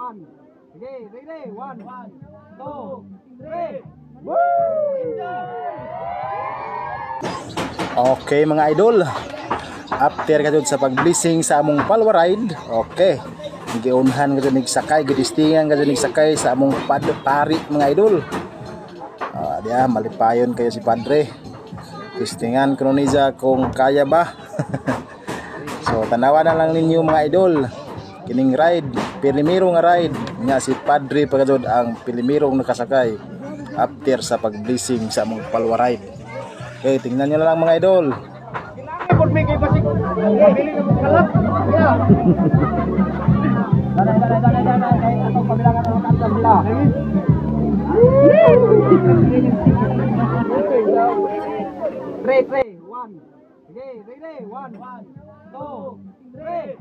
1. Sige, ready. 1, 2, 3. Okay mga idol, after kadto sa pag-blessing sa among palwa ride, okay, giunhan kadto nagsakay, gidistingan kadto nagsakay sa among pari mga idol. Dia malipayon kayo si Padre. Tistingan kuno niya kung kaya ba. So tanawa na lang ninyo mga idol. Kining ride, pilimiro nga ride nga si Padre pagkadod ang pilimirong nakasakay after sa pag-blessing sa among palwa ride. Okay, tingnan nyo na lang mga idol. Three, 1. Sige, ready. 1, 2, 3.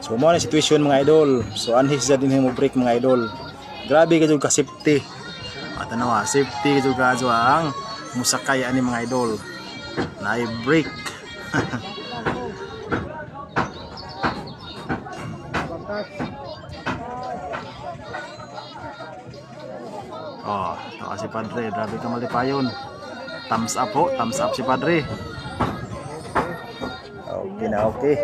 So mo na situation mga idol. So anhis sa din mo break mga idol. Grabe ka jud ka safety. At nawa safety jud ka ang musakay ani mga idol. Naay break. Oh, tawa si Padre, grabe ka malipayon. Thumbs up po, thumbs up si Padre. Okay na okay.